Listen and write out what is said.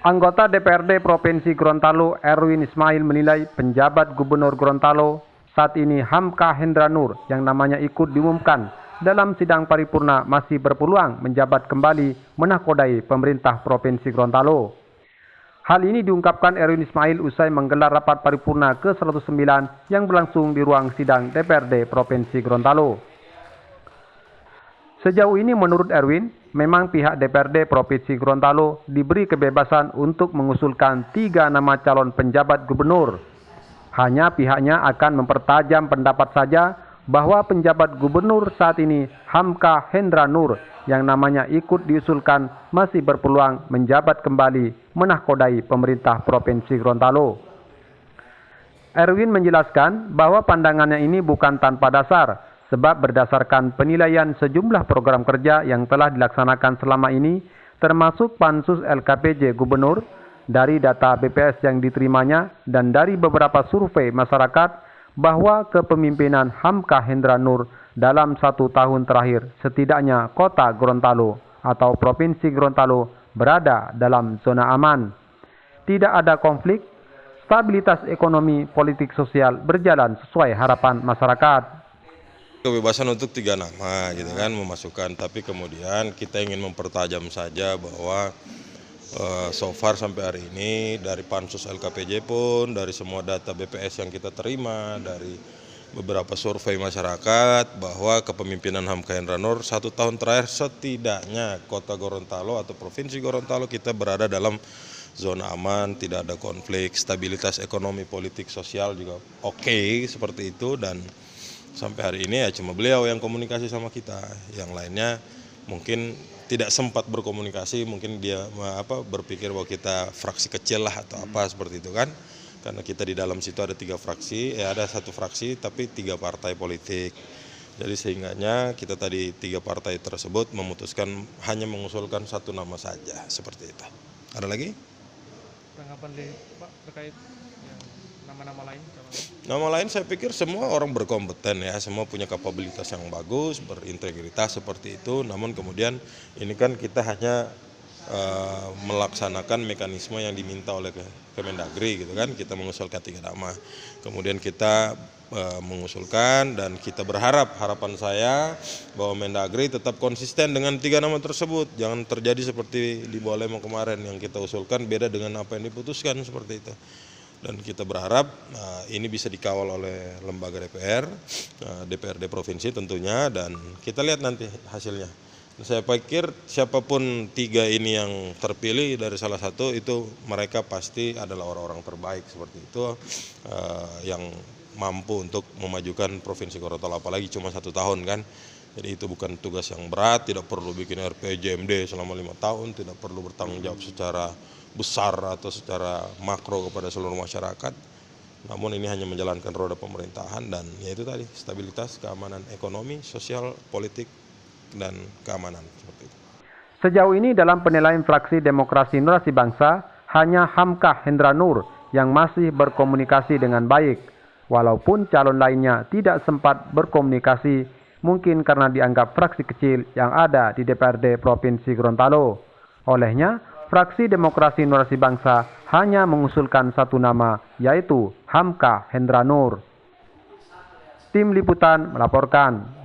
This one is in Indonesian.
Anggota DPRD Provinsi Gorontalo Erwin Ismail menilai penjabat Gubernur Gorontalo saat ini Hamka Hendra Nur yang namanya ikut diumumkan dalam sidang paripurna masih berpeluang menjabat kembali menakodai pemerintah Provinsi Gorontalo. Hal ini diungkapkan Erwin Ismail usai menggelar rapat paripurna ke-109 yang berlangsung di ruang sidang DPRD Provinsi Gorontalo. Sejauh ini menurut Erwin, memang pihak DPRD Provinsi Gorontalo diberi kebebasan untuk mengusulkan 3 nama calon penjabat gubernur. Hanya pihaknya akan mempertajam pendapat saja bahwa penjabat gubernur saat ini Hamka Hendra Nur yang namanya ikut diusulkan masih berpeluang menjabat kembali menahkodai pemerintah Provinsi Gorontalo. Erwin menjelaskan bahwa pandangannya ini bukan tanpa dasar, sebab berdasarkan penilaian sejumlah program kerja yang telah dilaksanakan selama ini, termasuk Pansus LKPJ Gubernur, dari data BPS yang diterimanya, dan dari beberapa survei masyarakat, bahwa kepemimpinan Hamka Hendra Nur dalam 1 tahun terakhir, setidaknya kota Gorontalo atau Provinsi Gorontalo berada dalam zona aman. Tidak ada konflik, stabilitas ekonomi, politik, sosial berjalan sesuai harapan masyarakat. Kebebasan untuk 3 nama gitu kan memasukkan, tapi kemudian kita ingin mempertajam saja bahwa so far sampai hari ini dari Pansus LKPJ pun, dari semua data BPS yang kita terima, dari beberapa survei masyarakat, bahwa kepemimpinan Hamka Hendra Nur 1 tahun terakhir setidaknya kota Gorontalo atau Provinsi Gorontalo kita berada dalam zona aman, tidak ada konflik, stabilitas ekonomi, politik, sosial juga oke, seperti itu. Dan sampai hari ini ya cuma beliau yang komunikasi sama kita, yang lainnya mungkin tidak sempat berkomunikasi, mungkin dia berpikir bahwa kita fraksi kecil lah atau apa seperti itu kan, karena kita di dalam situ ada 3 fraksi, ada 1 fraksi tapi 3 partai politik. Jadi sehingganya kita tadi 3 partai tersebut memutuskan hanya mengusulkan 1 nama saja, seperti itu. Ada lagi? Tanggapan Pak terkait nama-nama lain? Nama lain saya pikir semua orang berkompeten ya, semua punya kapabilitas yang bagus, berintegritas seperti itu. Namun kemudian ini kan kita hanya melaksanakan mekanisme yang diminta oleh Kemendagri gitu kan. Kita mengusulkan 3 nama, kemudian kita mengusulkan dan kita berharap, harapan saya bahwa Mendagri tetap konsisten dengan 3 nama tersebut. Jangan terjadi seperti di Bolemo kemarin yang kita usulkan beda dengan apa yang diputuskan seperti itu. Dan kita berharap ini bisa dikawal oleh lembaga DPR, DPRD Provinsi tentunya, dan kita lihat nanti hasilnya. Saya pikir siapapun 3 ini yang terpilih dari salah satu itu mereka pasti adalah orang-orang terbaik seperti itu, yang mampu untuk memajukan Provinsi Gorontalo, apalagi cuma 1 tahun kan. Jadi itu bukan tugas yang berat, tidak perlu bikin RPJMD selama 5 tahun, tidak perlu bertanggung jawab secara besar atau secara makro kepada seluruh masyarakat. Namun ini hanya menjalankan roda pemerintahan dan yaitu tadi stabilitas, keamanan ekonomi, sosial, politik, dan keamanan seperti itu. Sejauh ini dalam penilaian fraksi Demokrasi Narasi Bangsa, hanya Hamka Hendra Nur yang masih berkomunikasi dengan baik, walaupun calon lainnya tidak sempat berkomunikasi, mungkin karena dianggap fraksi kecil yang ada di DPRD Provinsi Gorontalo. Olehnya, fraksi Demokrasi Narasi Bangsa hanya mengusulkan 1 nama, yaitu Hamka Hendra Nur. Tim Liputan melaporkan.